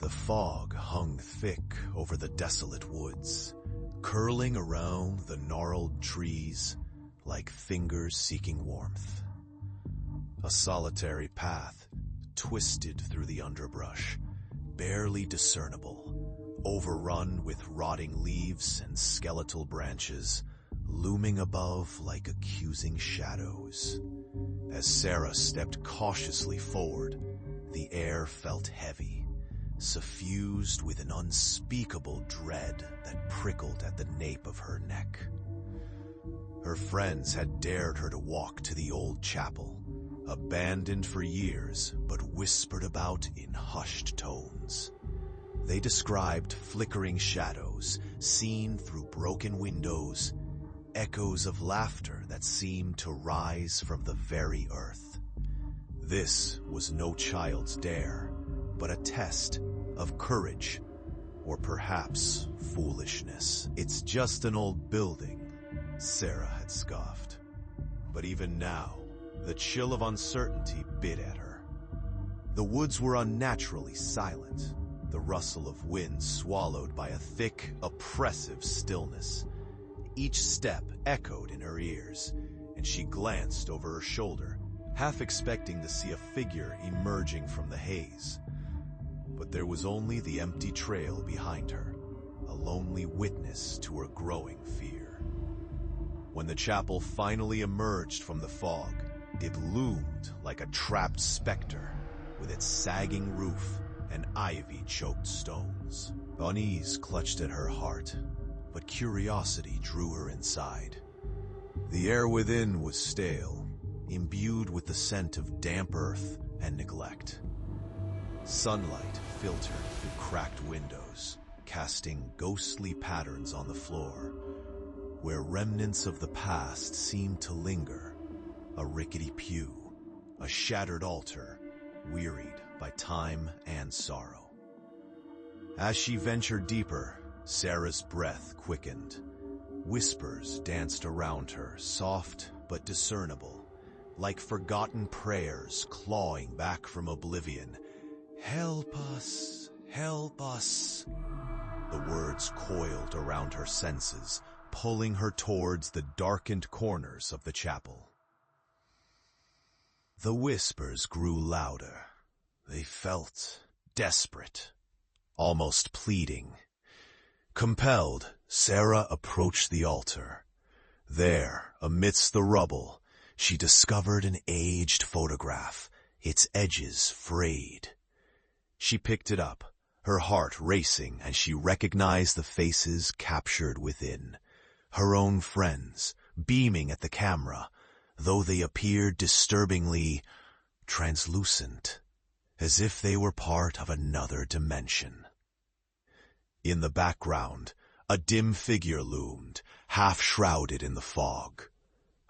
The fog hung thick over the desolate woods, curling around the gnarled trees like fingers seeking warmth. A solitary path twisted through the underbrush, barely discernible, overrun with rotting leaves and skeletal branches, looming above like accusing shadows. As Sarah stepped cautiously forward, the air felt heavy, suffused with an unspeakable dread that prickled at the nape of her neck. Her friends had dared her to walk to the old chapel, abandoned for years but whispered about in hushed tones. They described flickering shadows seen through broken windows, echoes of laughter that seemed to rise from the very earth. This was no child's dare, but a test of courage, or perhaps foolishness. "It's just an old building," Sarah had scoffed. But even now, the chill of uncertainty bit at her. The woods were unnaturally silent, the rustle of wind swallowed by a thick, oppressive stillness. Each step echoed in her ears, and she glanced over her shoulder, half expecting to see a figure emerging from the haze. But there was only the empty trail behind her, a lonely witness to her growing fear. When the chapel finally emerged from the fog, it loomed like a trapped specter, with its sagging roof and ivy-choked stones. Unease clutched at her heart, but curiosity drew her inside. The air within was stale, imbued with the scent of damp earth and neglect. Sunlight filtered through cracked windows, casting ghostly patterns on the floor, where remnants of the past seemed to linger. A rickety pew, a shattered altar, wearied by time and sorrow. As she ventured deeper, Sarah's breath quickened. Whispers danced around her, soft but discernible, like forgotten prayers clawing back from oblivion. "Help us, help us." The words coiled around her senses, pulling her towards the darkened corners of the chapel. The whispers grew louder. They felt desperate, almost pleading. Compelled, Sarah approached the altar. There, amidst the rubble, she discovered an aged photograph, its edges frayed. She picked it up, her heart racing as she recognized the faces captured within. Her own friends, beaming at the camera, though they appeared disturbingly translucent, as if they were part of another dimension. In the background, a dim figure loomed, half-shrouded in the fog.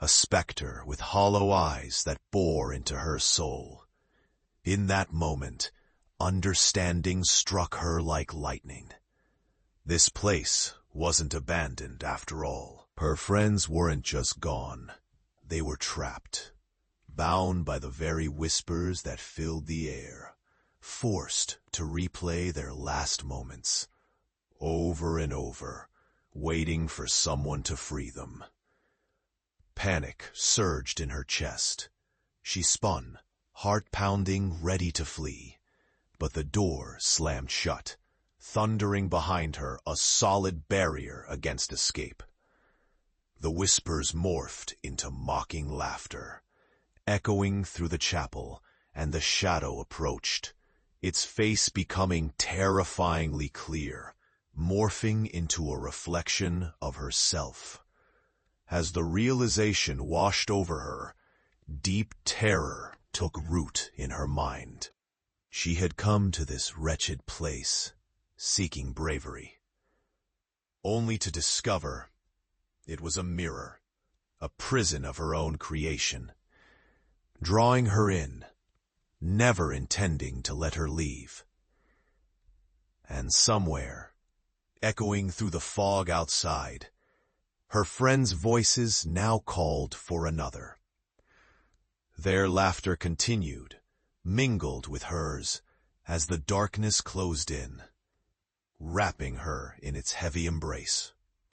A specter with hollow eyes that bore into her soul. In that moment, understanding struck her like lightning. This place wasn't abandoned after all. Her friends weren't just gone. They were trapped, bound by the very whispers that filled the air, forced to replay their last moments, over and over, waiting for someone to free them. Panic surged in her chest. She spun, heart pounding, ready to flee. But the door slammed shut, thundering behind her, a solid barrier against escape. The whispers morphed into mocking laughter, echoing through the chapel, and the shadow approached, its face becoming terrifyingly clear, morphing into a reflection of herself. As the realization washed over her, deep terror took root in her mind. She had come to this wretched place, seeking bravery, only to discover it was a mirror, a prison of her own creation, drawing her in, never intending to let her leave. And somewhere, echoing through the fog outside, her friends' voices now called for another. Their laughter continued, mingled with hers, as the darkness closed in, wrapping her in its heavy embrace.